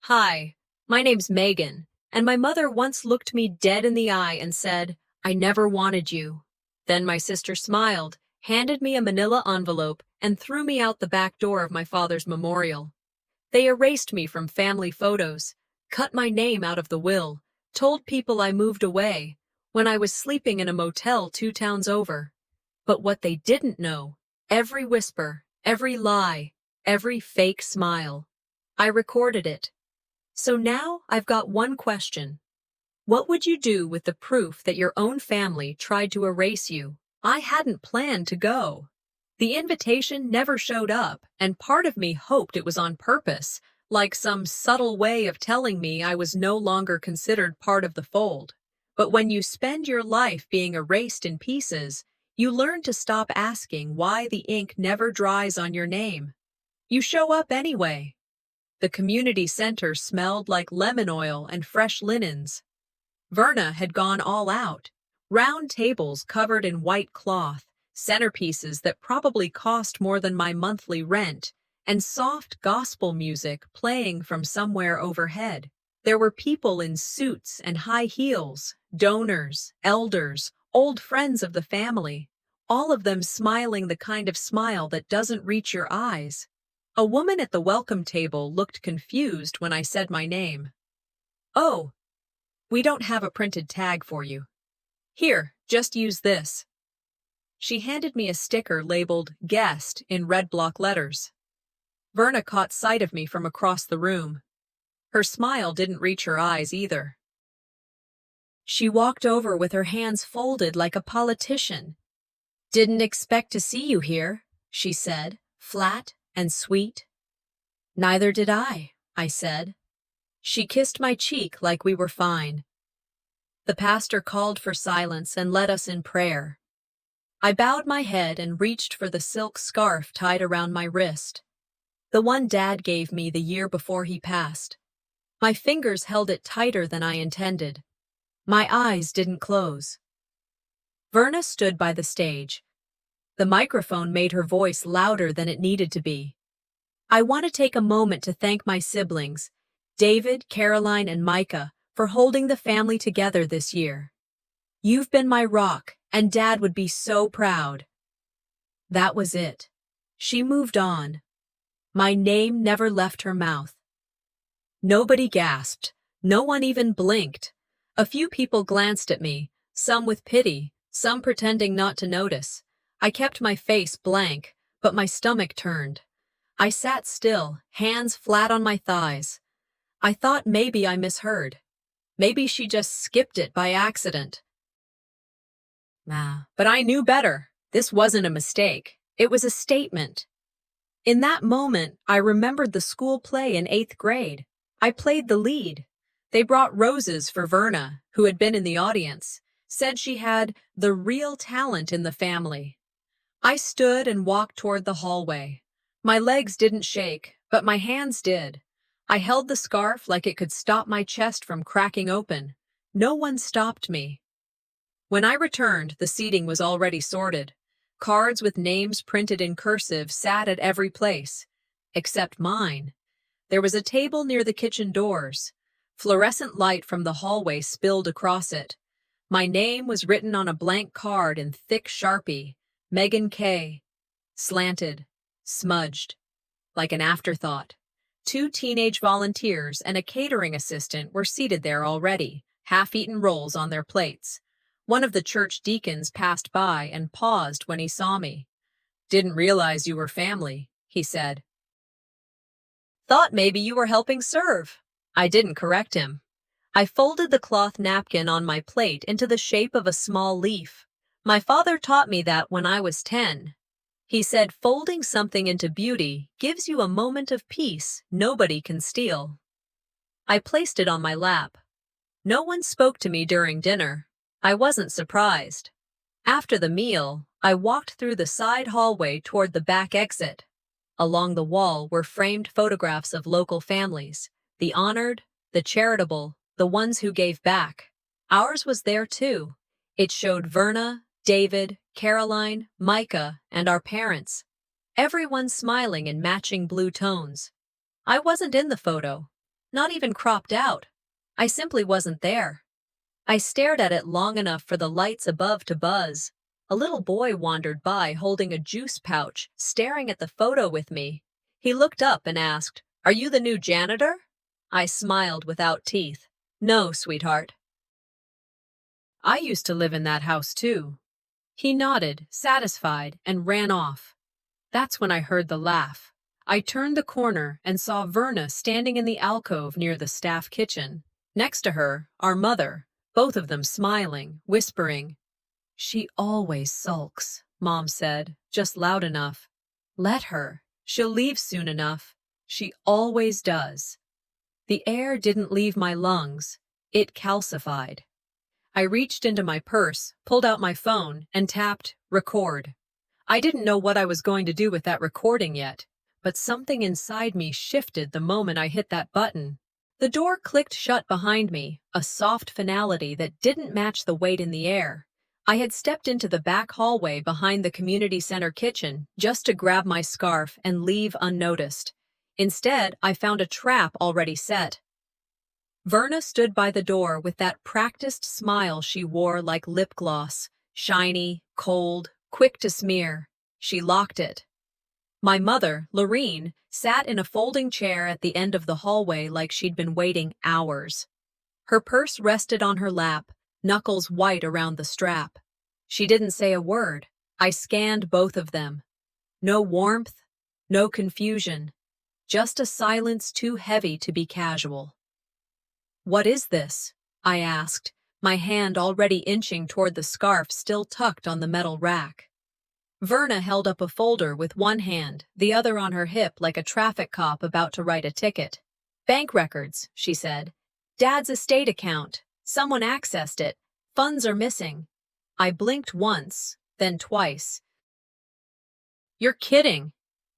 Hi, my name's Megan, and my mother once looked me dead in the eye and said, I never wanted you. Then my sister smiled, handed me a manila envelope, and threw me out the back door of my father's memorial. They erased me from family photos, cut my name out of the will, told people I moved away when I was sleeping in a motel 2 towns over. But what they didn't know, every whisper, every lie, every fake smile, I recorded it. So now I've got one question. What would you do with the proof that your own family tried to erase you? I hadn't planned to go. The invitation never showed up, and part of me hoped it was on purpose, like some subtle way of telling me I was no longer considered part of the fold. But when you spend your life being erased in pieces, you learn to stop asking why the ink never dries on your name. You show up anyway. The community center smelled like lemon oil and fresh linens. Verna had gone all out. Round tables covered in white cloth, centerpieces that probably cost more than my monthly rent, and soft gospel music playing from somewhere overhead. There were people in suits and high heels, donors, elders, old friends of the family, all of them smiling the kind of smile that doesn't reach your eyes. A woman at the welcome table looked confused when I said my name. Oh, we don't have a printed tag for you. Here, just use this. She handed me a sticker labeled Guest in red block letters. Verna caught sight of me from across the room. Her smile didn't reach her eyes either. She walked over with her hands folded like a politician. Didn't expect to see you here, she said, flat and sweet. Neither did I said. She kissed my cheek like we were fine. The pastor called for silence and led us in prayer. I bowed my head and reached for the silk scarf tied around my wrist, the one Dad gave me the year before he passed. My fingers held it tighter than I intended. My eyes didn't close. Verna stood by the stage. The microphone made her voice louder than it needed to be. I want to take a moment to thank my siblings, David, Caroline, and Micah, for holding the family together this year. You've been my rock, and Dad would be so proud. That was it. She moved on. My name never left her mouth. Nobody gasped. No one even blinked. A few people glanced at me, some with pity, some pretending not to notice. I kept my face blank, but my stomach turned. I sat still, hands flat on my thighs. I thought maybe I misheard. Maybe she just skipped it by accident. But I knew better. This wasn't a mistake. It was a statement. In that moment, I remembered the school play in 8th grade. I played the lead. They brought roses for Verna, who had been in the audience, said she had the real talent in the family. I stood and walked toward the hallway. My legs didn't shake, but my hands did. I held the scarf like it could stop my chest from cracking open. No one stopped me. When I returned, the seating was already sorted. Cards with names printed in cursive sat at every place, except mine. There was a table near the kitchen doors. Fluorescent light from the hallway spilled across it. My name was written on a blank card in thick Sharpie. Megan K. Slanted, smudged, like an afterthought. 2 teenage volunteers and a catering assistant were seated there already, half-eaten rolls on their plates. One of the church deacons passed by and paused when he saw me. Didn't realize you were family, he said. Thought maybe you were helping serve. I didn't correct him. I folded the cloth napkin on my plate into the shape of a small leaf. My father taught me that when I was 10. He said folding something into beauty gives you a moment of peace nobody can steal. I placed it on my lap. No one spoke to me during dinner. I wasn't surprised. After the meal, I walked through the side hallway toward the back exit. Along the wall were framed photographs of local families, the honored, the charitable, the ones who gave back. Ours was there too. It showed Verna, David, Caroline, Micah, and our parents. Everyone smiling in matching blue tones. I wasn't in the photo. not even cropped out. I simply wasn't there. I stared at it long enough for the lights above to buzz. A little boy wandered by holding a juice pouch, staring at the photo with me. He looked up and asked, "Are you the new janitor?" I smiled without teeth. "No, sweetheart. I used to live in that house too." He nodded, satisfied, and ran off. That's when I heard the laugh. I turned the corner and saw Verna standing in the alcove near the staff kitchen. Next to her, our mother, both of them smiling, whispering. "She always sulks," Mom said, just loud enough. "Let her. She'll leave soon enough. She always does." The air didn't leave my lungs. It calcified. I reached into my purse, pulled out my phone, and tapped record. I didn't know what I was going to do with that recording yet, but something inside me shifted the moment I hit that button. The door clicked shut behind me, a soft finality that didn't match the weight in the air. I had stepped into the back hallway behind the community center kitchen just to grab my scarf and leave unnoticed. Instead, I found a trap already set. Verna stood by the door with that practiced smile she wore like lip gloss, shiny, cold, quick to smear. She locked it. My mother, Lorene, sat in a folding chair at the end of the hallway like she'd been waiting hours. Her purse rested on her lap, knuckles white around the strap. She didn't say a word. I scanned both of them. No warmth, no confusion, just a silence too heavy to be casual. "What is this?" I asked, my hand already inching toward the scarf still tucked on the metal rack. Verna held up a folder with one hand, the other on her hip like a traffic cop about to write a ticket. "Bank records," she said. "Dad's estate account. Someone accessed it. Funds are missing." I blinked once, then twice. "You're kidding."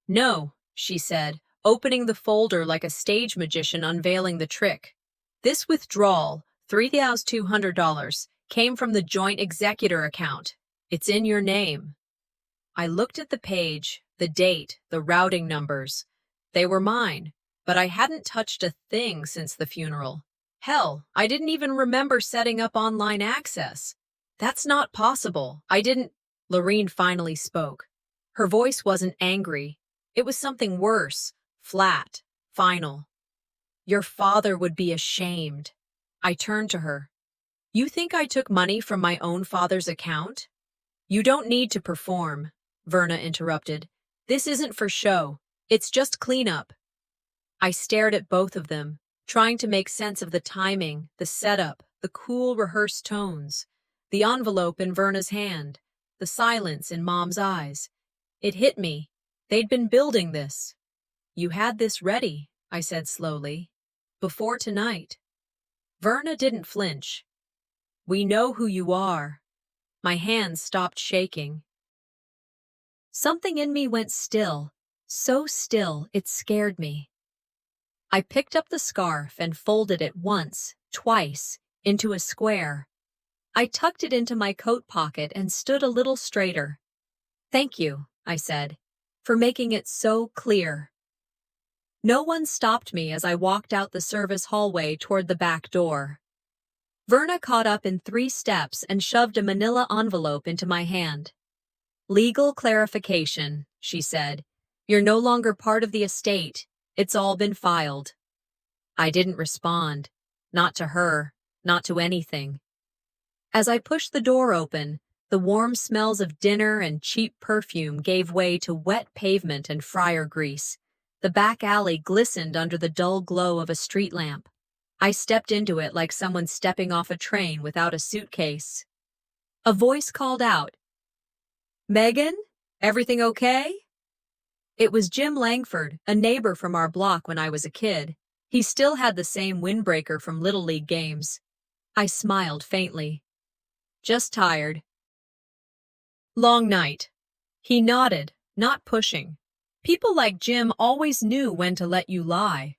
"No," she said, opening the folder like a stage magician unveiling the trick. "This withdrawal, $3,200, came from the joint executor account. It's in your name." I looked at the page, the date, the routing numbers. They were mine, but I hadn't touched a thing since the funeral. Hell, I didn't even remember setting up online access. "That's not possible. I didn't—" Lorene finally spoke. Her voice wasn't angry. It was something worse, flat, final. "Your father would be ashamed." I turned to her. "You think I took money from my own father's account?" "You don't need to perform," Verna interrupted. "This isn't for show. It's just cleanup." I stared at both of them, trying to make sense of the timing, the setup, the cool, rehearsed tones, the envelope in Verna's hand, the silence in Mom's eyes. It hit me. They'd been building this. "You had this ready," I said slowly. "Before tonight." Verna didn't flinch. "We know who you are." My hands stopped shaking. Something in me went still, so still it scared me. I picked up the scarf and folded it once, twice, into a square. I tucked it into my coat pocket and stood a little straighter. "Thank you," I said, "for making it so clear." No one stopped me as I walked out the service hallway toward the back door. Verna caught up in 3 steps and shoved a manila envelope into my hand. "Legal clarification," she said. "You're no longer part of the estate. It's all been filed." I didn't respond. Not to her, not to anything. As I pushed the door open, the warm smells of dinner and cheap perfume gave way to wet pavement and fryer grease. The back alley glistened under the dull glow of a street lamp. I stepped into it like someone stepping off a train without a suitcase. A voice called out, "Megan, everything okay?" It was Jim Langford, a neighbor from our block when I was a kid. He still had the same windbreaker from Little League games. I smiled faintly. "Just tired." "Long night." He nodded, not pushing. People like Jim always knew when to let you lie.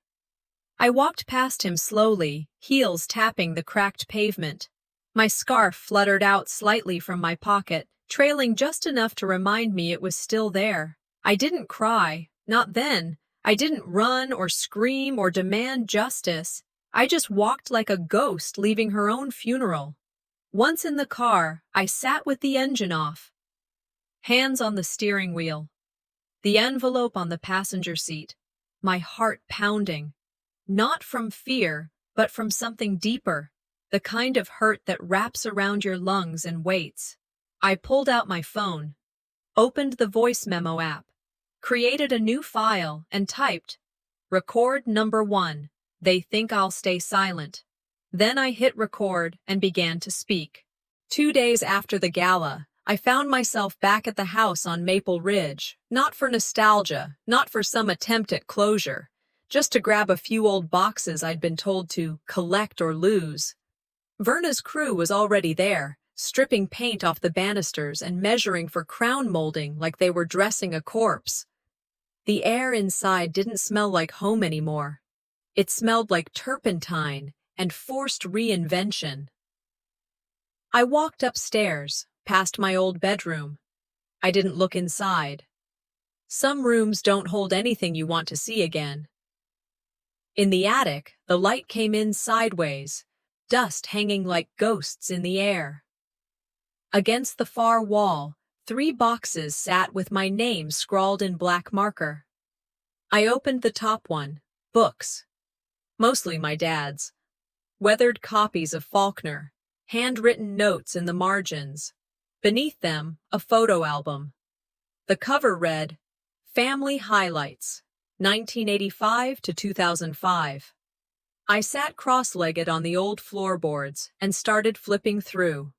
I walked past him slowly, heels tapping the cracked pavement. My scarf fluttered out slightly from my pocket, trailing just enough to remind me it was still there. I didn't cry, not then. I didn't run or scream or demand justice. I just walked like a ghost leaving her own funeral. Once in the car, I sat with the engine off, hands on the steering wheel, the envelope on the passenger seat, my heart pounding, not from fear, but from something deeper, the kind of hurt that wraps around your lungs and waits. I pulled out my phone, opened the voice memo app, created a new file, and typed, "Record number 1. They think I'll stay silent." Then I hit record and began to speak. 2 days after the gala, I found myself back at the house on Maple Ridge, not for nostalgia, not for some attempt at closure, just to grab a few old boxes I'd been told to collect or lose. Verna's crew was already there, stripping paint off the banisters and measuring for crown molding like they were dressing a corpse. The air inside didn't smell like home anymore. It smelled like turpentine and forced reinvention. I walked upstairs, past my old bedroom. I didn't look inside. Some rooms don't hold anything you want to see again. In the attic, the light came in sideways, dust hanging like ghosts in the air. Against the far wall, 3 boxes sat with my name scrawled in black marker. I opened the top one, books. Mostly my dad's. Weathered copies of Faulkner, handwritten notes in the margins. Beneath them, a photo album. The cover read, "Family Highlights, 1985 to 2005. I sat cross-legged on the old floorboards and started flipping through.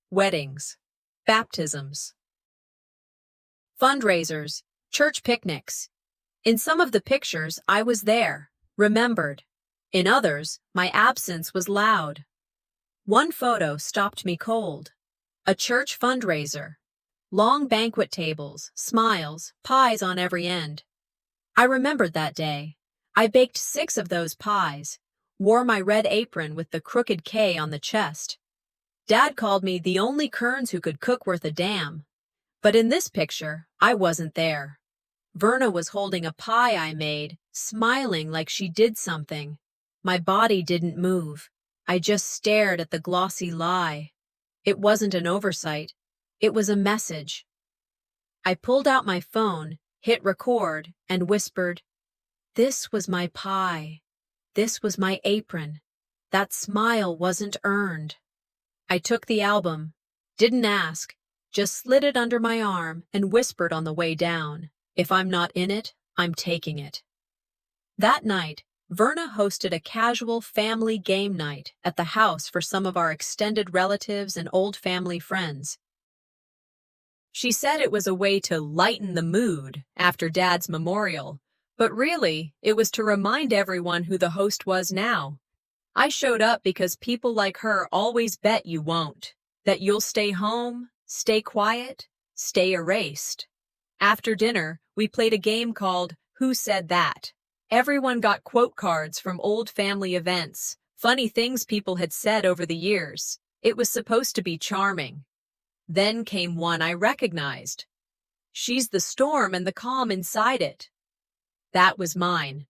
Weddings, baptisms, fundraisers, church picnics. In some of the pictures, I was there, remembered. In others, my absence was loud. One photo stopped me cold. A church fundraiser. Long banquet tables, smiles, pies on every end. I remembered that day. I baked 6 of those pies, wore my red apron with the crooked K on the chest. Dad called me the only Kearns who could cook worth a damn. But in this picture, I wasn't there. Verna was holding a pie I made, smiling like she did something. My body didn't move. I just stared at the glossy lie. It wasn't an oversight. It was a message. I pulled out my phone, hit record, and whispered, "This was my pie. This was my apron. That smile wasn't earned." I took the album, didn't ask, just slid it under my arm and whispered on the way down, "If I'm not in it, I'm taking it." That night, Verna hosted a casual family game night at the house for some of our extended relatives and old family friends. She said it was a way to lighten the mood after Dad's memorial, but really, it was to remind everyone who the host was now. I showed up because people like her always bet you won't, that you'll stay home, stay quiet, stay erased. After dinner, we played a game called Who Said That? Everyone got quote cards from old family events, funny things people had said over the years. It was supposed to be charming. Then came one I recognized. "She's the storm and the calm inside it." That was mine.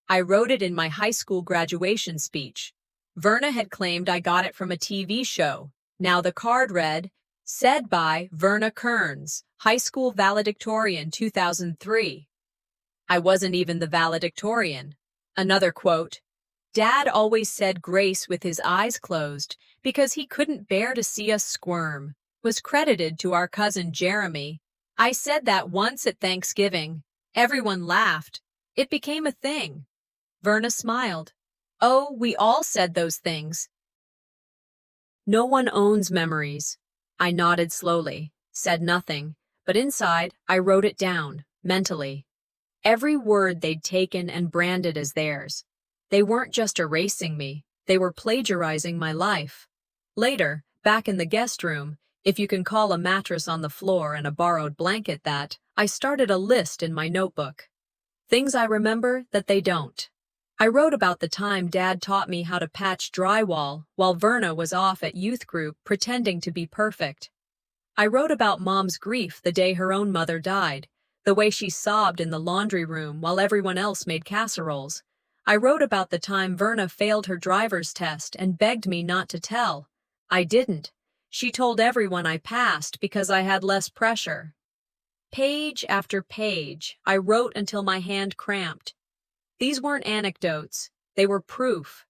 I wrote it in my high school graduation speech. Verna had claimed I got it from a TV show. Now the card read, "Said by Verna Kearns, high school valedictorian 2003. I wasn't even the valedictorian. Another quote, "Dad always said grace with his eyes closed because he couldn't bear to see us squirm," was credited to our cousin Jeremy. I said that once at Thanksgiving. Everyone laughed. It became a thing. Verna smiled. "Oh, we all said those things." No one owns memories. I nodded slowly, said nothing, but inside I wrote it down, mentally. Every word they'd taken and branded as theirs. They weren't just erasing me, they were plagiarizing my life. Later, back in the guest room, if you can call a mattress on the floor and a borrowed blanket that, I started a list in my notebook. Things I remember that they don't. I wrote about the time Dad taught me how to patch drywall while Verna was off at youth group pretending to be perfect. I wrote about Mom's grief the day her own mother died, The way she sobbed in the laundry room while everyone else made casseroles. I wrote about the time Verna failed her driver's test and begged me not to tell. I didn't. She told everyone I passed because I had less pressure. Page after page, I wrote until my hand cramped. These weren't anecdotes. They were proof.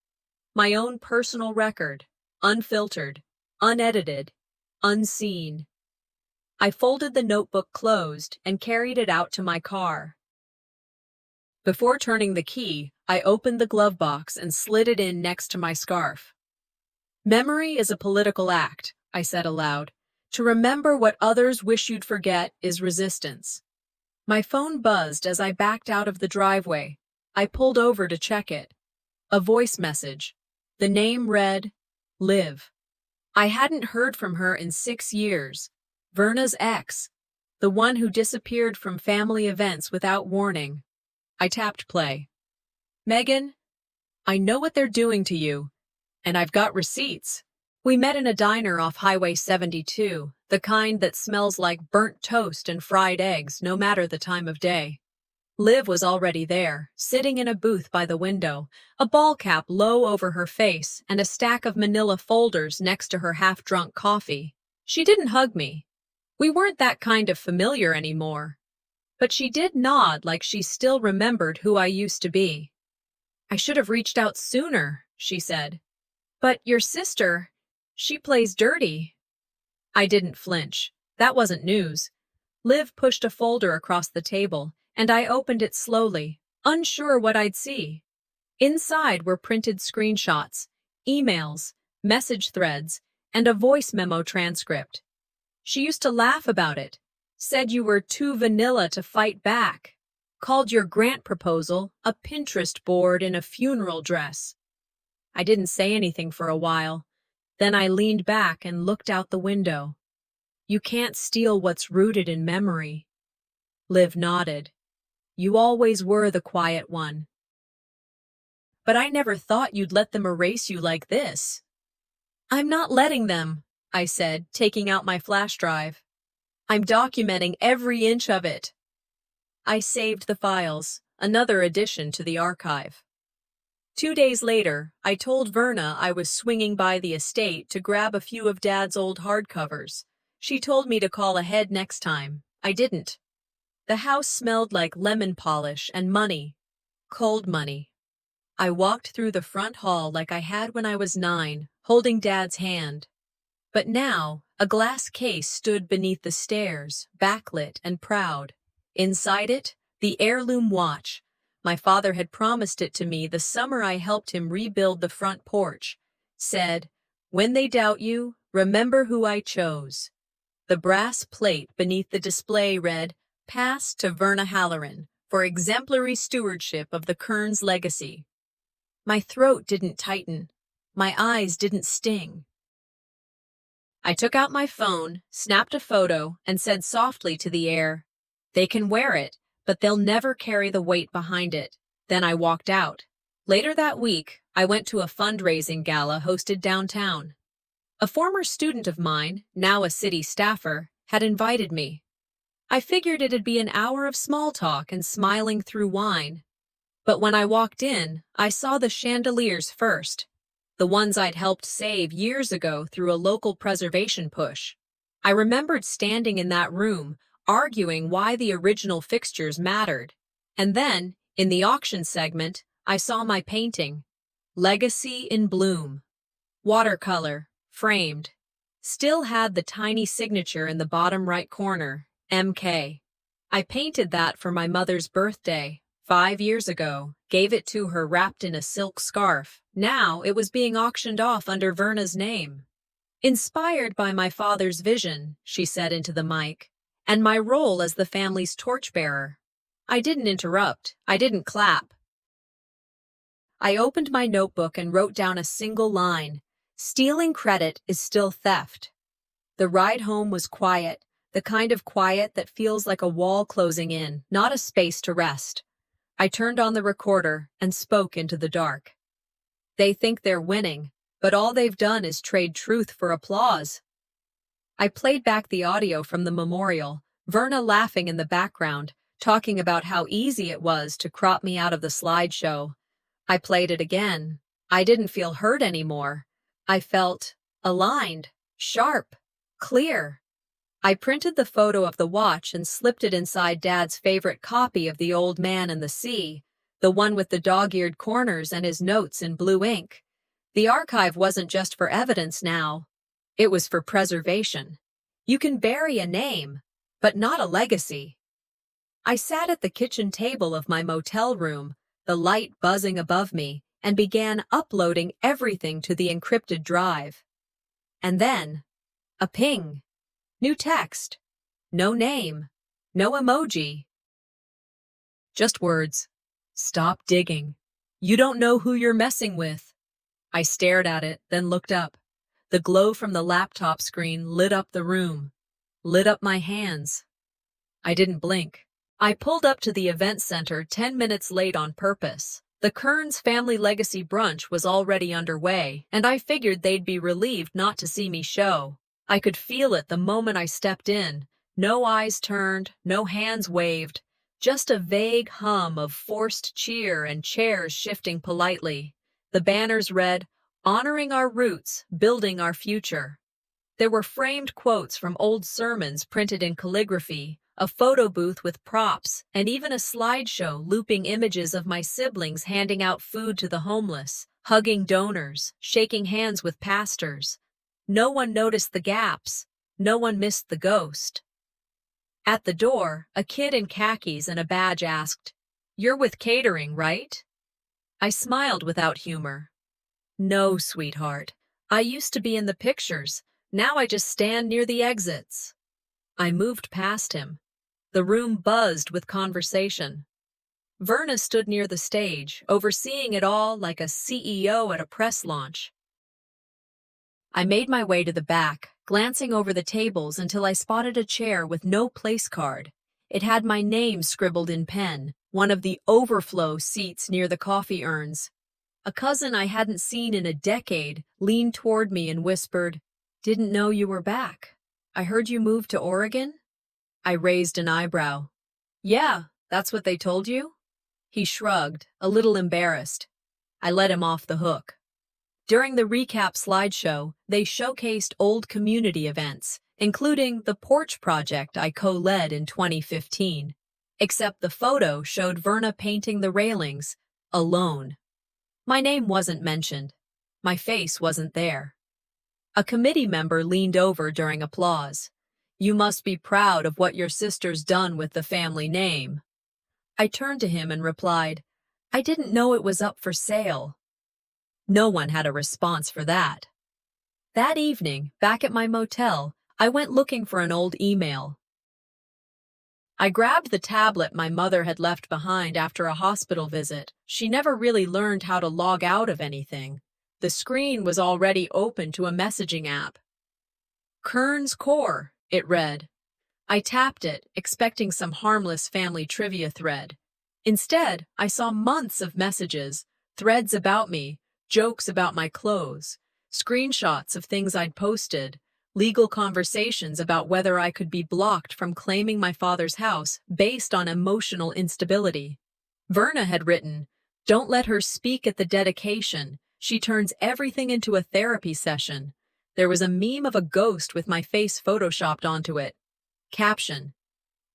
My own personal record, unfiltered, unedited, unseen. I folded the notebook closed and carried it out to my car. Before turning the key, I opened the glove box and slid it in next to my scarf. Memory is a political act, I said aloud. To remember what others wish you'd forget is resistance. My phone buzzed as I backed out of the driveway. I pulled over to check it. A voice message. The name read, Liv. I hadn't heard from her in 6 years. Verna's ex. The one who disappeared from family events without warning. I tapped play. Megan, I know what they're doing to you, and I've got receipts. We met in a diner off Highway 72, the kind that smells like burnt toast and fried eggs no matter the time of day. Liv was already there, sitting in a booth by the window, a ball cap low over her face and a stack of manila folders next to her half-drunk coffee. She didn't hug me. We weren't that kind of familiar anymore. But she did nod like she still remembered who I used to be. I should have reached out sooner, she said. But your sister, she plays dirty. I didn't flinch. That wasn't news. Liv pushed a folder across the table, and I opened it slowly, unsure what I'd see. Inside were printed screenshots, emails, message threads, and a voice memo transcript. She used to laugh about it, said you were too vanilla to fight back, called your grant proposal a Pinterest board in a funeral dress. I didn't say anything for a while. Then I leaned back and looked out the window. You can't steal what's rooted in memory. Liv nodded. You always were the quiet one. But I never thought you'd let them erase you like this. I'm not letting them, I said, taking out my flash drive. I'm documenting every inch of it. I saved the files, another addition to the archive. 2 days later, I told Verna I was swinging by the estate to grab a few of Dad's old hardcovers. She told me to call ahead next time. I didn't. The house smelled like lemon polish and money. Cold money. I walked through the front hall like I had when I was 9, holding Dad's hand. But now, a glass case stood beneath the stairs, backlit and proud. Inside it, the heirloom watch. My father had promised it to me the summer I helped him rebuild the front porch. Said, when they doubt you, remember who I chose. The brass plate beneath the display read, passed to Verna Halloran for exemplary stewardship of the Kearns legacy. My throat didn't tighten. My eyes didn't sting. I took out my phone, snapped a photo, and said softly to the air, they can wear it, but they'll never carry the weight behind it. Then I walked out. Later that week, I went to a fundraising gala hosted downtown. A former student of mine, now a city staffer, had invited me. I figured it'd be an hour of small talk and smiling through wine. But when I walked in, I saw the chandeliers first, the ones I'd helped save years ago through a local preservation push. I remembered standing in that room, arguing why the original fixtures mattered. And then, in the auction segment, I saw my painting, Legacy in Bloom. Watercolor, framed. Still had the tiny signature in the bottom right corner, MK. I painted that for my mother's birthday, 5 years ago, gave it to her wrapped in a silk scarf. Now it was being auctioned off under Verna's name. Inspired by my father's vision, she said into the mic, and my role as the family's torchbearer. I didn't interrupt. I didn't clap. I opened my notebook and wrote down a single line. Stealing credit is still theft. The ride home was quiet, the kind of quiet that feels like a wall closing in, not a space to rest. I turned on the recorder and spoke into the dark. They think they're winning, but all they've done is trade truth for applause. I played back the audio from the memorial, Verna laughing in the background, talking about how easy it was to crop me out of the slideshow. I played it again. I didn't feel hurt anymore. I felt aligned, sharp, clear. I printed the photo of the watch and slipped it inside Dad's favorite copy of The Old Man and the Sea, the one with the dog-eared corners and his notes in blue ink. The archive wasn't just for evidence now. It was for preservation. You can bury a name, but not a legacy. I sat at the kitchen table of my motel room, the light buzzing above me, and began uploading everything to the encrypted drive. And then, a ping. New text. No name. No emoji. Just words. Stop digging. You don't know who you're messing with. I stared at it, then looked up. The glow from the laptop screen lit up the room, lit up my hands. I didn't blink. I pulled up to the event center 10 minutes late on purpose. The Kearns family legacy brunch was already underway, and I figured they'd be relieved not to see me show. I could feel it the moment I stepped in. No eyes turned, no hands waved, just a vague hum of forced cheer and chairs shifting politely. The banners read, "Honoring our roots, building our future." There were framed quotes from old sermons printed in calligraphy, a photo booth with props, and even a slideshow looping images of my siblings handing out food to the homeless, hugging donors, shaking hands with pastors. No one noticed the gaps. No one missed the ghost. At the door, a kid in khakis and a badge asked, "You're with catering, right?" I smiled without humor. "No, sweetheart. I used to be in the pictures. Now I just stand near the exits." I moved past him. The room buzzed with conversation. Verna stood near the stage, overseeing it all like a CEO at a press launch. I made my way to the back, glancing over the tables until I spotted a chair with no place card. It had my name scribbled in pen, one of the overflow seats near the coffee urns. A cousin I hadn't seen in a decade leaned toward me and whispered, "Didn't know you were back. I heard you moved to Oregon?" I raised an eyebrow. "Yeah, that's what they told you?" He shrugged, a little embarrassed. I let him off the hook. During the recap slideshow, they showcased old community events, including the porch project I co-led in 2015. Except the photo showed Verna painting the railings, alone. My name wasn't mentioned. My face wasn't there. A committee member leaned over during applause. "You must be proud of what your sister's done with the family name." I turned to him and replied, "I didn't know it was up for sale." No one had a response for that. That evening, back at my motel, I went looking for an old email. I grabbed the tablet my mother had left behind after a hospital visit. She never really learned how to log out of anything. The screen was already open to a messaging app. "Kearns Core," it read. I tapped it, expecting some harmless family trivia thread. Instead, I saw months of messages, threads about me, jokes about my clothes, screenshots of things I'd posted, legal conversations about whether I could be blocked from claiming my father's house based on emotional instability. Verna had written, "Don't let her speak at the dedication. She turns everything into a therapy session." There was a meme of a ghost with my face photoshopped onto it. Caption,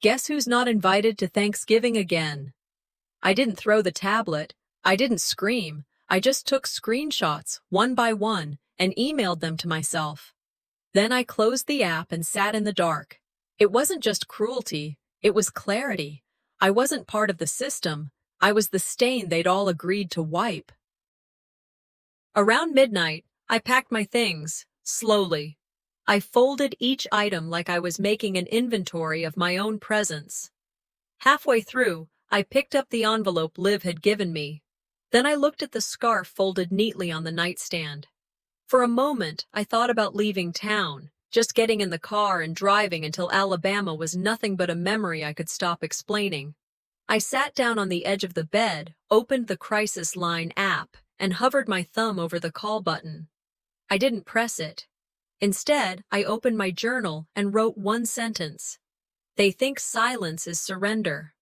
"Guess who's not invited to Thanksgiving again?" I didn't throw the tablet. I didn't scream. I just took screenshots, one by one, and emailed them to myself. Then I closed the app and sat in the dark. It wasn't just cruelty, it was clarity. I wasn't part of the system. I was the stain they'd all agreed to wipe. Around midnight, I packed my things, slowly. I folded each item like I was making an inventory of my own presence. Halfway through, I picked up the envelope Liv had given me. Then I looked at the scarf folded neatly on the nightstand. For a moment, I thought about leaving town, just getting in the car and driving until Alabama was nothing but a memory I could stop explaining. I sat down on the edge of the bed, opened the Crisis Line app, and hovered my thumb over the call button. I didn't press it. Instead, I opened my journal and wrote one sentence. "They think silence is surrender."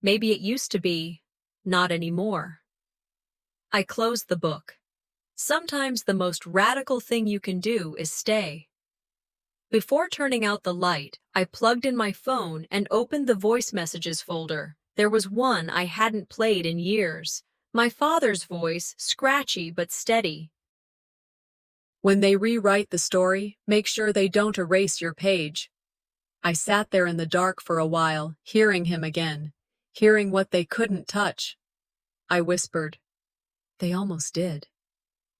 Maybe it used to be, not anymore. I closed the book. Sometimes the most radical thing you can do is stay. Before turning out the light, I plugged in my phone and opened the voice messages folder. There was one I hadn't played in years. My father's voice, scratchy but steady. When they rewrite the story, make sure they don't erase your page. I sat there in the dark for a while, hearing him again, hearing what they couldn't touch. I whispered, "They almost did."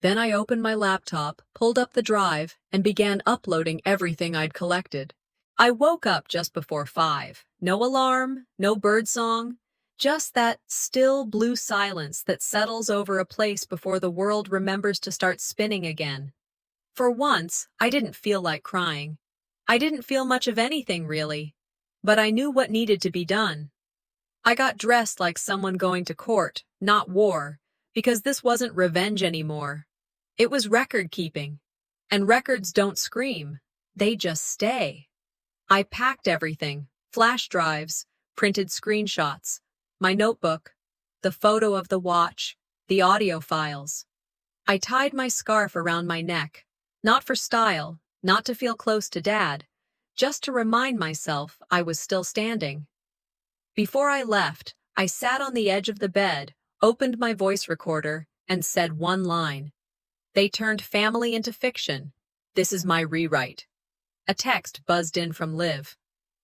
Then I opened my laptop, pulled up the drive, and began uploading everything I'd collected. I woke up just before 5. No alarm, no birdsong, just that still blue silence that settles over a place before the world remembers to start spinning again. For once, I didn't feel like crying. I didn't feel much of anything, really. But I knew what needed to be done. I got dressed like someone going to court, not war, because this wasn't revenge anymore. It was record-keeping. And records don't scream. They just stay. I packed everything, flash drives, printed screenshots, my notebook, the photo of the watch, the audio files. I tied my scarf around my neck, not for style, not to feel close to Dad, just to remind myself I was still standing. Before I left, I sat on the edge of the bed, opened my voice recorder, and said one line. They turned family into fiction. This is my rewrite. A text buzzed in from Liv.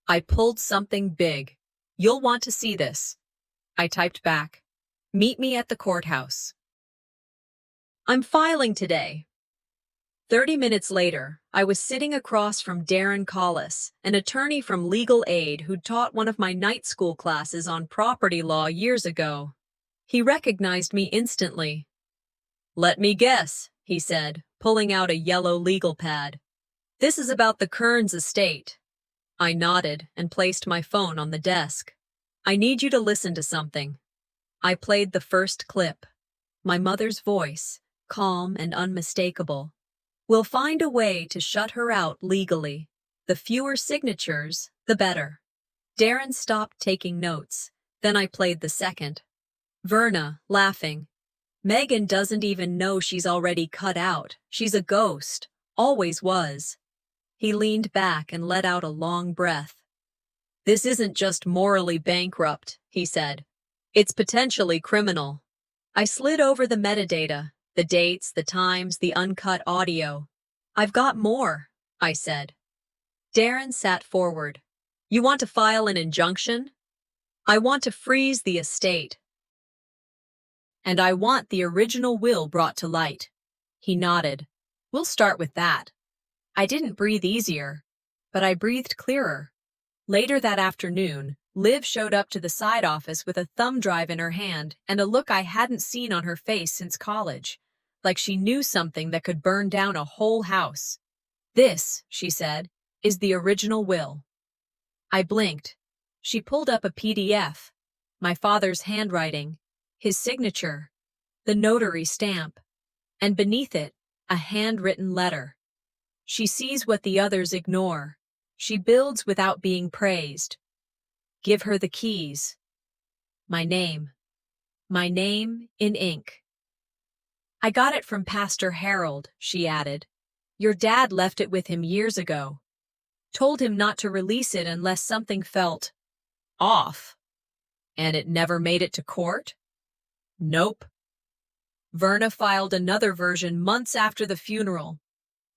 I pulled something big. You'll want to see this. I typed back. Meet me at the courthouse. I'm filing today. 30 minutes later, I was sitting across from Darren Collis, an attorney from Legal Aid who'd taught one of my night school classes on property law years ago. He recognized me instantly. "Let me guess," he said, pulling out a yellow legal pad. "This is about the Kearns estate." I nodded and placed my phone on the desk. "I need you to listen to something." I played the first clip. My mother's voice, calm and unmistakable. "We'll find a way to shut her out legally. The fewer signatures, the better." Darren stopped taking notes. Then I played the second. Verna, laughing. "Megan doesn't even know she's already cut out. She's a ghost. Always was." He leaned back and let out a long breath. "This isn't just morally bankrupt," he said. "It's potentially criminal." I slid over the metadata, the dates, the times, the uncut audio. "I've got more," I said. Darren sat forward. "You want to file an injunction?" "I want to freeze the estate. And I want the original will brought to light." He nodded. "We'll start with that." I didn't breathe easier, but I breathed clearer. Later that afternoon, Liv showed up to the side office with a thumb drive in her hand and a look I hadn't seen on her face since college, like she knew something that could burn down a whole house. "This," she said, "is the original will." I blinked. She pulled up a PDF, my father's handwriting, his signature, the notary stamp, and beneath it, a handwritten letter. She sees what the others ignore. She builds without being praised. Give her the keys. My name. My name in ink. "I got it from Pastor Harold," she added. "Your dad left it with him years ago. Told him not to release it unless something felt off." "And it never made it to court?" "Nope." Verna filed another version months after the funeral.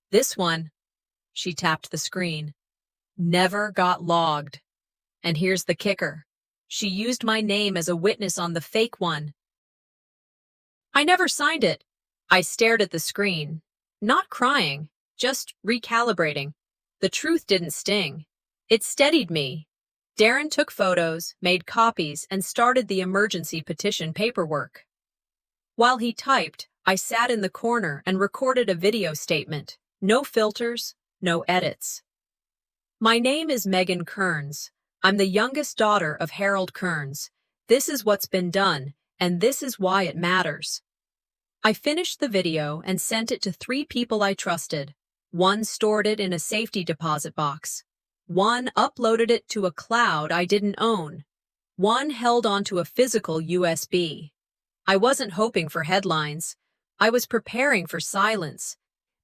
"This one," she tapped the screen, "never got logged. And here's the kicker. She used my name as a witness on the fake one. I never signed it." I stared at the screen, not crying, just recalibrating. The truth didn't sting. It steadied me. Darren took photos, made copies, and started the emergency petition paperwork. While he typed, I sat in the corner and recorded a video statement. No filters, no edits. "My name is Megan Kearns. I'm the youngest daughter of Harold Kearns. This is what's been done, and this is why it matters." I finished the video and sent it to 3 people I trusted. One stored it in a safety deposit box. One uploaded it to a cloud I didn't own. One held onto a physical USB. I wasn't hoping for headlines. I was preparing for silence,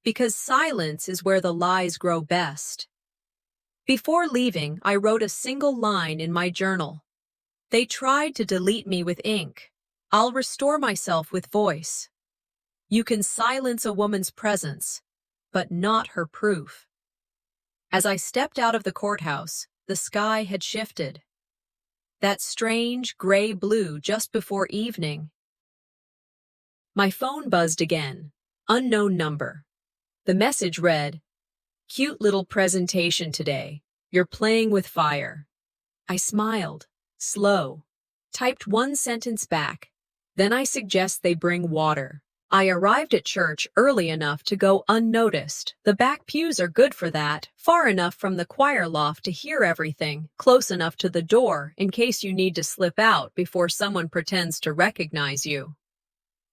because silence is where the lies grow best. Before leaving, I wrote a single line in my journal. They tried to delete me with ink. I'll restore myself with voice. You can silence a woman's presence, but not her proof. As I stepped out of the courthouse, the sky had shifted. That strange gray-blue just before evening. My phone buzzed again. Unknown number. The message read, "Cute little presentation today. You're playing with fire." I smiled, slow, typed one sentence back. Then I suggest they bring water. I arrived at church early enough to go unnoticed. The back pews are good for that, far enough from the choir loft to hear everything, close enough to the door in case you need to slip out before someone pretends to recognize you.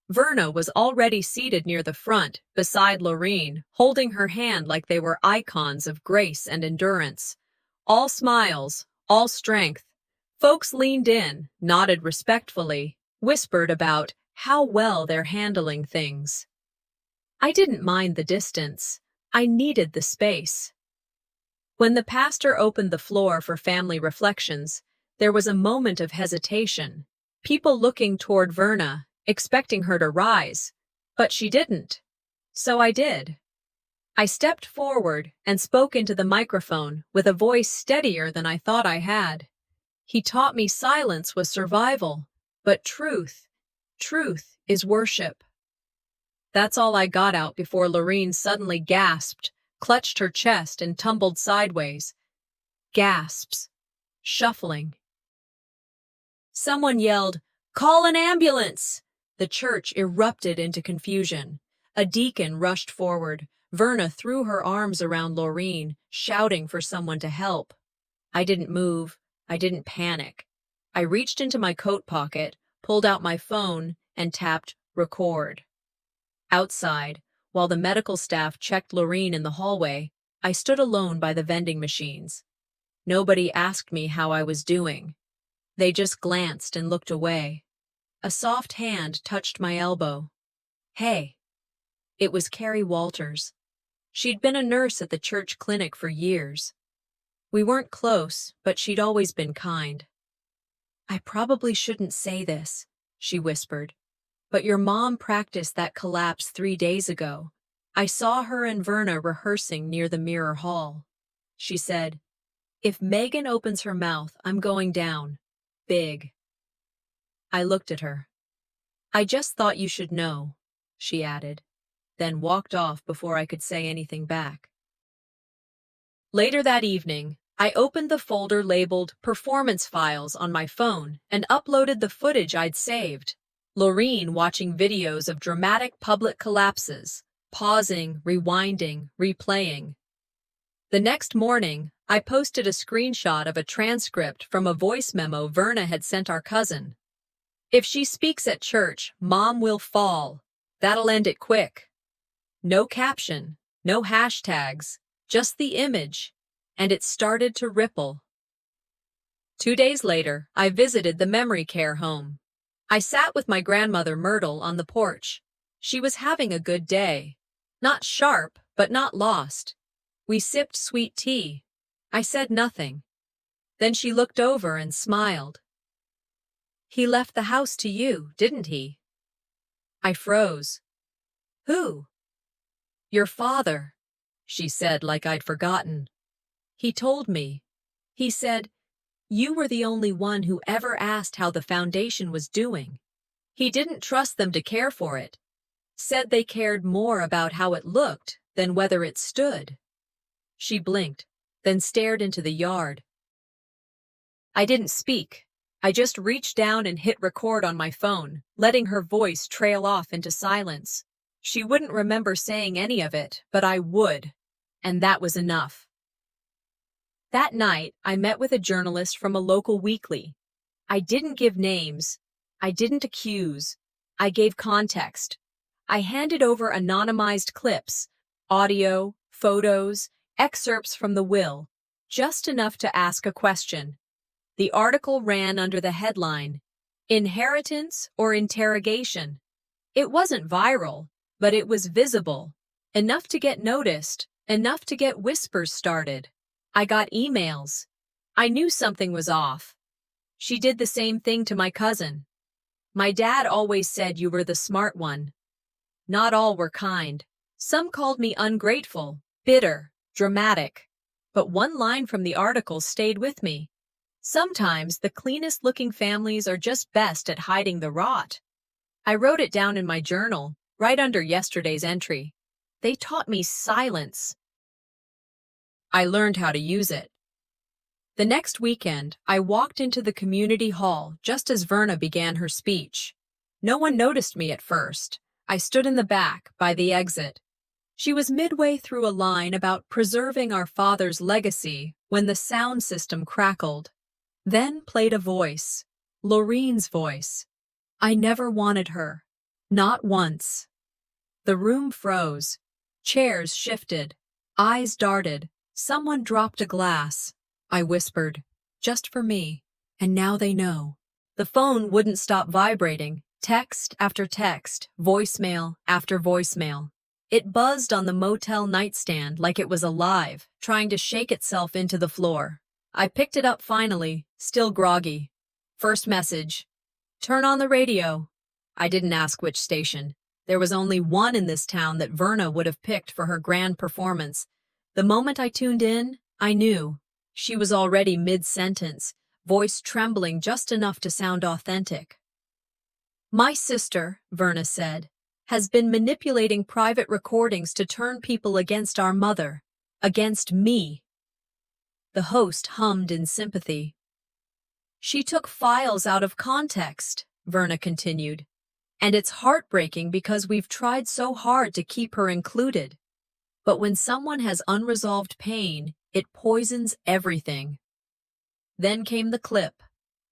Verna was already seated near the front, beside Lorene, holding her hand like they were icons of grace and endurance. All smiles, all strength. Folks leaned in, nodded respectfully, whispered about how well they're handling things. I didn't mind the distance. I needed the space. When the pastor opened the floor for family reflections, there was a moment of hesitation. People looking toward Verna, expecting her to rise, but she didn't. So I did. I stepped forward and spoke into the microphone with a voice steadier than I thought I had. He taught me silence was survival, but truth is worship. That's all I got out before Lorene suddenly gasped, clutched her chest, and tumbled sideways. Gasps. Shuffling. Someone yelled, "Call an ambulance!" The church erupted into confusion. A deacon rushed forward. Verna threw her arms around Lorene, shouting for someone to help. I didn't move. I didn't panic. I reached into my coat pocket, pulled out my phone, and tapped record. Outside, while the medical staff checked Lorene in the hallway, I stood alone by the vending machines. Nobody asked me how I was doing. They just glanced and looked away. A soft hand touched my elbow. "Hey." It was Carrie Walters. She'd been a nurse at the church clinic for years. We weren't close, but she'd always been kind. "I probably shouldn't say this," she whispered, "but your mom practiced that collapse 3 days ago. I saw her and Verna rehearsing near the mirror hall." She said, "If Megan opens her mouth, I'm going down. Big." I looked at her. "I just thought you should know," she added, then walked off before I could say anything back. Later that evening, I opened the folder labeled Performance Files on my phone and uploaded the footage I'd saved. Lorene watching videos of dramatic public collapses, pausing, rewinding, replaying. The next morning, I posted a screenshot of a transcript from a voice memo Verna had sent our cousin. "If she speaks at church, Mom will fall. That'll end it quick." No caption, no hashtags, just the image, and it started to ripple. 2 days later, I visited the memory care home. I sat with my grandmother Myrtle on the porch. She was having a good day. Not sharp, but not lost. We sipped sweet tea. I said nothing. Then she looked over and smiled. "He left the house to you, didn't he?" I froze. "Who?" "Your father," she said like I'd forgotten. "He told me. He said, you were the only one who ever asked how the foundation was doing. He didn't trust them to care for it. Said they cared more about how it looked than whether it stood." She blinked, then stared into the yard. I didn't speak. I just reached down and hit record on my phone, letting her voice trail off into silence. She wouldn't remember saying any of it, but I would, and that was enough. That night, I met with a journalist from a local weekly. I didn't give names. I didn't accuse. I gave context. I handed over anonymized clips, audio, photos, excerpts from the will, just enough to ask a question. The article ran under the headline, "Inheritance or Interrogation." It wasn't viral, but it was visible. Enough to get noticed, enough to get whispers started. I got emails. I knew something was off. She did the same thing to my cousin. My dad always said you were the smart one. Not all were kind. Some called me ungrateful, bitter, dramatic. But one line from the article stayed with me. Sometimes the cleanest-looking families are just best at hiding the rot. I wrote it down in my journal, right under yesterday's entry. They taught me silence. I learned how to use it. The next weekend, I walked into the community hall just as Verna began her speech. No one noticed me at first. I stood in the back, by the exit. She was midway through a line about preserving our father's legacy when the sound system crackled. Then played a voice, Laureen's voice. I never wanted her. Not once. The room froze. Chairs shifted. Eyes darted. Someone dropped a glass. I whispered, just for me. And now they know. The phone wouldn't stop vibrating. Text after text, voicemail after voicemail. It buzzed on the motel nightstand like it was alive, trying to shake itself into the floor. I picked it up finally, still groggy. First message. Turn on the radio. I didn't ask which station. There was only one in this town that Verna would have picked for her grand performance. The moment I tuned in, I knew. She was already mid-sentence, voice trembling just enough to sound authentic. My sister, Verna said, has been manipulating private recordings to turn people against our mother, against me. The host hummed in sympathy. She took files out of context, Verna continued. And it's heartbreaking because we've tried so hard to keep her included. But when someone has unresolved pain, it poisons everything. Then came the clip,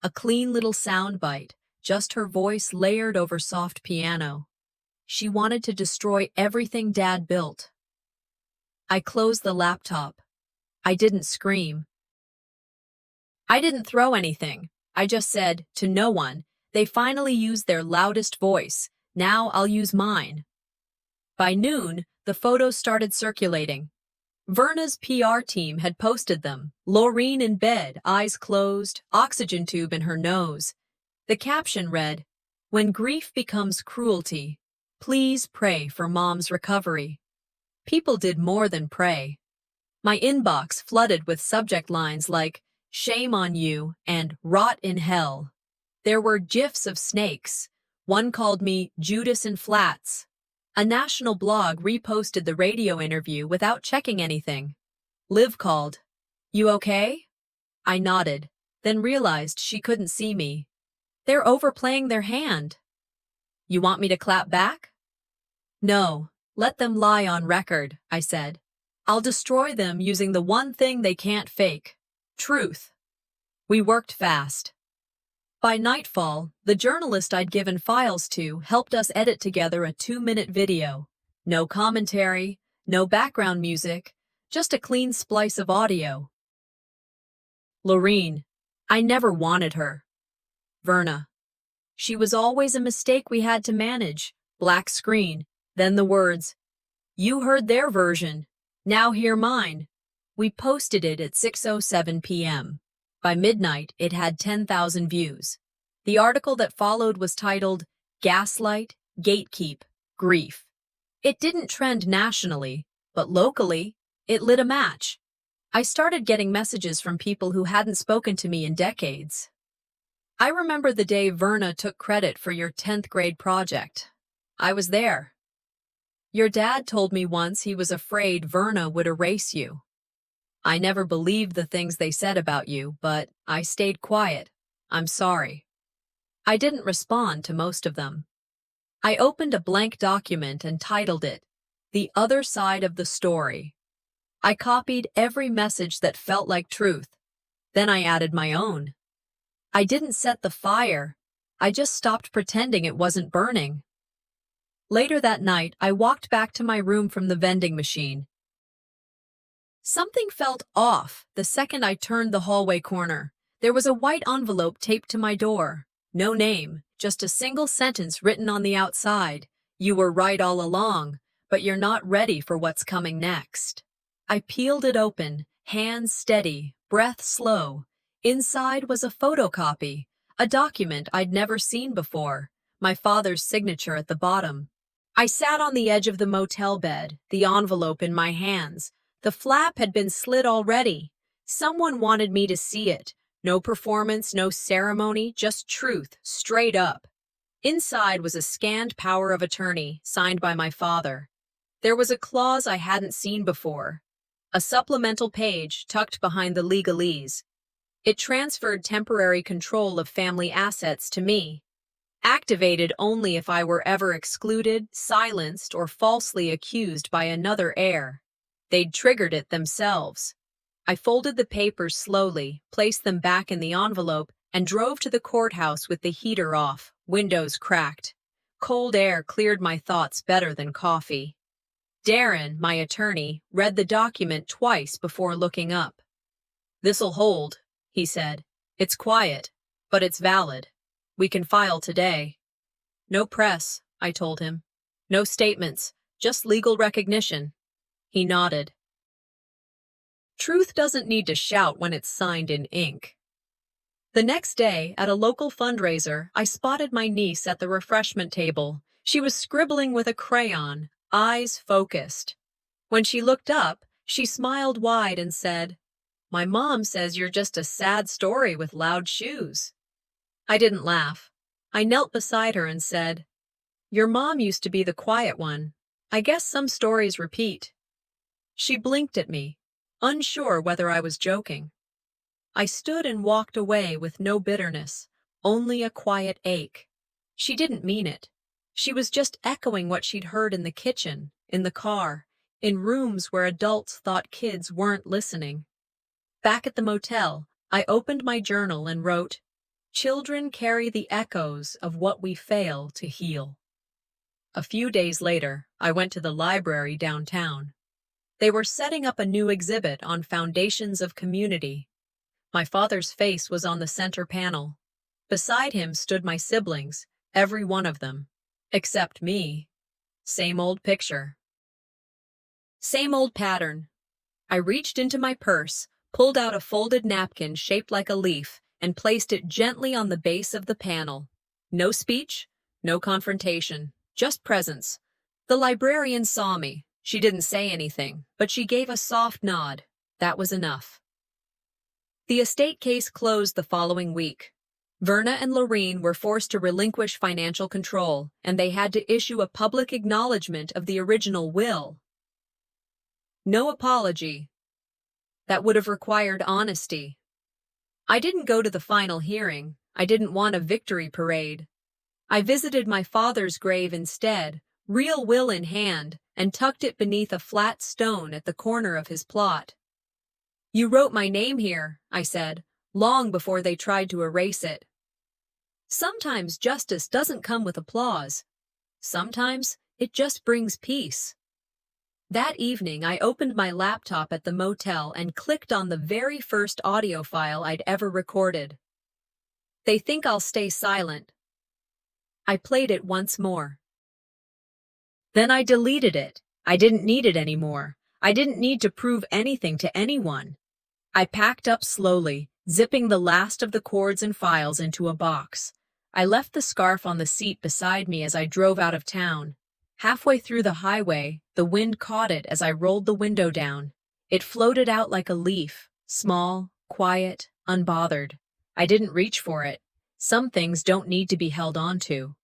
a clean little soundbite, just her voice layered over soft piano. She wanted to destroy everything Dad built. I closed the laptop. I didn't scream. I didn't throw anything. I just said, to no one, they finally used their loudest voice. Now I'll use mine. By noon, the photos started circulating. Verna's PR team had posted them. Laureen in bed, eyes closed, oxygen tube in her nose. The caption read, "When grief becomes cruelty, please pray for Mom's recovery." People did more than pray. My inbox flooded with subject lines like, "Shame on you," and "Rot in hell." There were gifs of snakes. One called me Judas in Flats. A national blog reposted the radio interview without checking anything. Liv called, "You okay?" I nodded, then realized she couldn't see me. They're overplaying their hand. You want me to clap back? No, let them lie on record, I said. I'll destroy them using the one thing they can't fake. Truth. We worked fast. By nightfall, the journalist I'd given files to helped us edit together a 2-minute video. No commentary, no background music, just a clean splice of audio. Laureen. I never wanted her. Verna. She was always a mistake we had to manage. Black screen. Then the words, "You heard their version. Now hear mine." We posted it at 6:07 p.m. By midnight, it had 10,000 views. The article that followed was titled, "Gaslight, Gatekeep, Grief." It didn't trend nationally, but locally, it lit a match. I started getting messages from people who hadn't spoken to me in decades. I remember the day Verna took credit for your 10th grade project. I was there. Your dad told me once he was afraid Verna would erase you. I never believed the things they said about you, but I stayed quiet. I'm sorry. I didn't respond to most of them. I opened a blank document and titled it, "The Other Side of the Story." I copied every message that felt like truth. Then I added my own. I didn't set the fire. I just stopped pretending it wasn't burning. Later that night, I walked back to my room from the vending machine. Something felt off the second I turned the hallway corner. There was a white envelope taped to my door. No name, just a single sentence written on the outside. You were right all along, but you're not ready for what's coming next. I peeled it open, hands steady, breath slow. Inside was a photocopy, a document I'd never seen before, my father's signature at the bottom. I sat on the edge of the motel bed, the envelope in my hands. The flap had been slit already. Someone wanted me to see it. No performance, no ceremony, just truth, straight up. Inside was a scanned power of attorney, signed by my father. There was a clause I hadn't seen before. A supplemental page tucked behind the legalese. It transferred temporary control of family assets to me. Activated only if I were ever excluded, silenced, or falsely accused by another heir. They'd triggered it themselves. I folded the papers slowly, placed them back in the envelope, and drove to the courthouse with the heater off, windows cracked. Cold air cleared my thoughts better than coffee. Darren, my attorney, read the document twice before looking up. "This'll hold," he said. "It's quiet, but it's valid. We can file today." "No press," I told him. "No statements, just legal recognition." He nodded. Truth doesn't need to shout when it's signed in ink. The next day, at a local fundraiser, I spotted my niece at the refreshment table. She was scribbling with a crayon, eyes focused. When she looked up, she smiled wide and said, "My mom says you're just a sad story with loud shoes." I didn't laugh. I knelt beside her and said, "Your mom used to be the quiet one. I guess some stories repeat." She blinked at me, unsure whether I was joking. I stood and walked away with no bitterness, only a quiet ache. She didn't mean it. She was just echoing what she'd heard in the kitchen, in the car, in rooms where adults thought kids weren't listening. Back at the motel, I opened my journal and wrote, "Children carry the echoes of what we fail to heal." A few days later, I went to the library downtown. They were setting up a new exhibit on foundations of community. My father's face was on the center panel. Beside him stood my siblings, every one of them. Except me. Same old picture. Same old pattern. I reached into my purse, pulled out a folded napkin shaped like a leaf, and placed it gently on the base of the panel. No speech, no confrontation, just presence. The librarian saw me. She didn't say anything, but she gave a soft nod. That was enough. The estate case closed the following week. Verna and Lorene were forced to relinquish financial control, and they had to issue a public acknowledgement of the original will. No apology. That would have required honesty. I didn't go to the final hearing. I didn't want a victory parade. I visited my father's grave instead, real will in hand, and tucked it beneath a flat stone at the corner of his plot. "You wrote my name here," I said, long before they tried to erase it. Sometimes justice doesn't come with applause. Sometimes it just brings peace. That evening, I opened my laptop at the motel and clicked on the very first audio file I'd ever recorded. "They think I'll stay silent." I played it once more. Then I deleted it. I didn't need it anymore. I didn't need to prove anything to anyone. I packed up slowly, zipping the last of the cords and files into a box. I left the scarf on the seat beside me as I drove out of town. Halfway through the highway, the wind caught it as I rolled the window down. It floated out like a leaf, small, quiet, unbothered. I didn't reach for it. Some things don't need to be held on to.